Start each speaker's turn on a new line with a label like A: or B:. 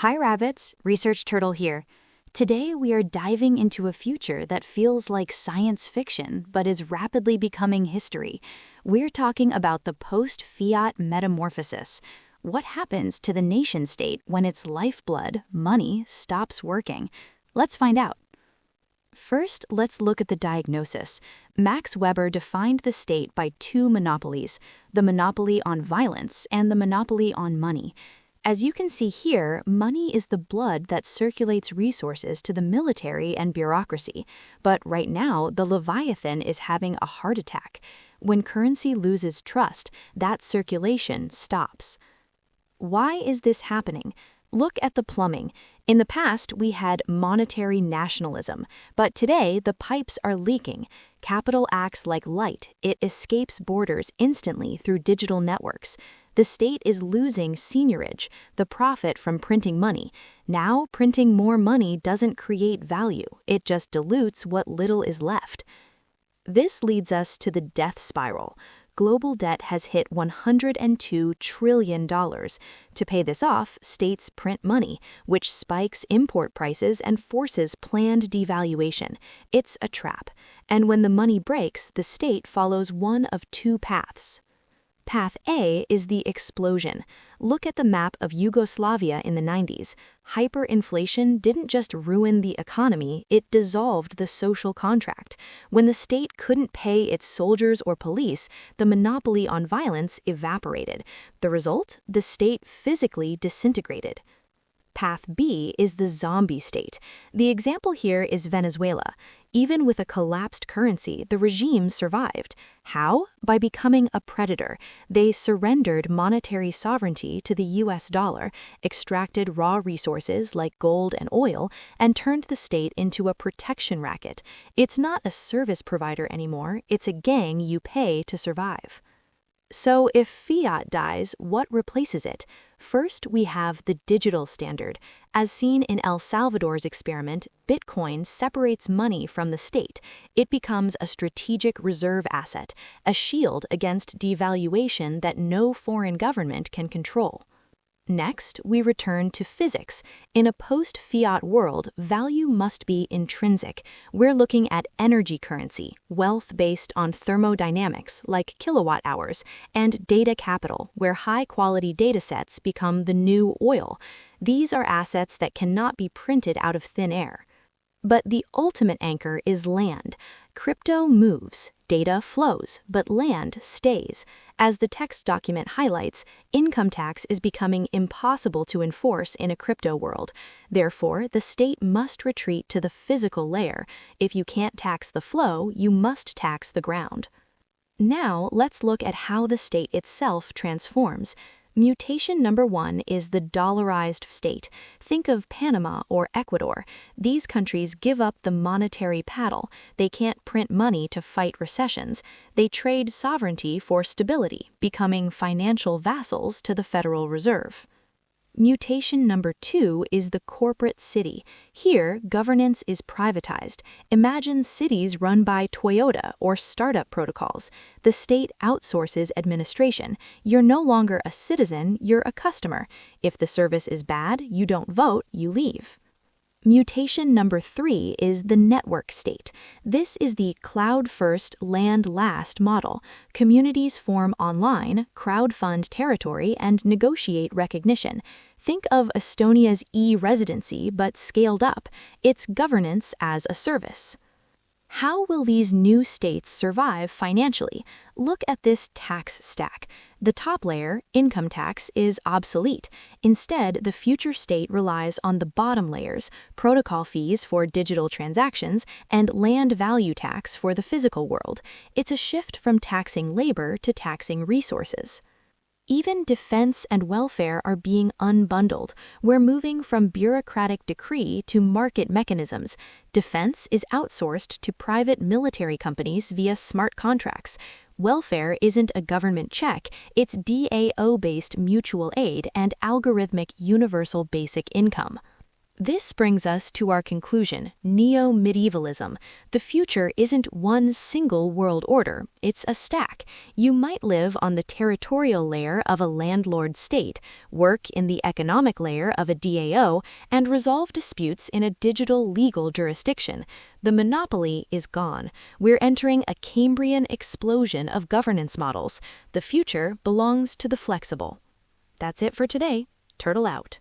A: Hi Rabbits, Research Turtle here. Today we are diving into a future that feels like science fiction but is rapidly becoming history. We're talking about the post-Fiat Metamorphosis. What happens to the nation-state when its lifeblood, money, stops working? Let's find out. First, let's look at the diagnosis. Max Weber defined the state by two monopolies, the monopoly on violence and the monopoly on money. As you can see here, money is the blood that circulates resources to the military and bureaucracy. But right now, the Leviathan is having a heart attack. When currency loses trust, that circulation stops. Why is this happening? Look at the plumbing. In the past, we had monetary nationalism, but today the pipes are leaking. Capital acts like light. It escapes borders instantly through digital networks. The state is losing seigniorage, the profit from printing money. Now, printing more money doesn't create value. It just dilutes what little is left. This leads us to the death spiral. Global debt has hit $102 trillion. To pay this off, states print money, which spikes import prices and forces planned devaluation. It's a trap. And when the money breaks, the state follows one of two paths. Path A is the explosion. Look at the map of Yugoslavia in the 90s. Hyperinflation didn't just ruin the economy, it dissolved the social contract. When the state couldn't pay its soldiers or police, the monopoly on violence evaporated. The result? The state physically disintegrated. Path B is the zombie state. The example here is Venezuela. Even with a collapsed currency, the regime survived. How? By becoming a predator. They surrendered monetary sovereignty to the US dollar, extracted raw resources like gold and oil, and turned the state into a protection racket. It's not a service provider anymore, it's a gang you pay to survive. So if fiat dies, what replaces it? First, we have the digital standard. As seen in El Salvador's experiment, Bitcoin separates money from the state. It becomes a strategic reserve asset, a shield against devaluation that no foreign government can control. Next, we return to physics. In a post-fiat world, value must be intrinsic. We're looking at energy currency, wealth based on thermodynamics, like kilowatt hours, and data capital, where high-quality datasets become the new oil. These are assets that cannot be printed out of thin air. But the ultimate anchor is land. Crypto moves, data flows, but land stays. As the text document highlights, income tax is becoming impossible to enforce in a crypto world. Therefore, the state must retreat to the physical layer. If you can't tax the flow, you must tax the ground. Now, let's look at how the state itself transforms. Mutation number 1 is the dollarized state. Think of Panama or Ecuador. These countries give up the monetary paddle. They can't print money to fight recessions. They trade sovereignty for stability, becoming financial vassals to the Federal Reserve. Mutation number 2 is the corporate city. Here, governance is privatized. Imagine cities run by Toyota or startup protocols. The state outsources administration. You're no longer a citizen, you're a customer. If the service is bad, you don't vote, you leave. Mutation number 3 is the network state. This is the cloud-first, land-last model. Communities form online, crowdfund territory, and negotiate recognition. Think of Estonia's e-residency, but scaled up. It's governance as a service. How will these new states survive financially? Look at this tax stack. The top layer, income tax, is obsolete. Instead, the future state relies on the bottom layers, protocol fees for digital transactions, and land value tax for the physical world. It's a shift from taxing labor to taxing resources. Even defense and welfare are being unbundled. We're moving from bureaucratic decree to market mechanisms. Defense is outsourced to private military companies via smart contracts. Welfare isn't a government check, it's DAO-based mutual aid and algorithmic universal basic income. This brings us to our conclusion, Neo-Medievalism. The future isn't one single world order, it's a stack. You might live on the territorial layer of a landlord state, work in the economic layer of a DAO, and resolve disputes in a digital legal jurisdiction. The monopoly is gone. We're entering a Cambrian explosion of governance models. The future belongs to the flexible. That's it for today. Turtle out.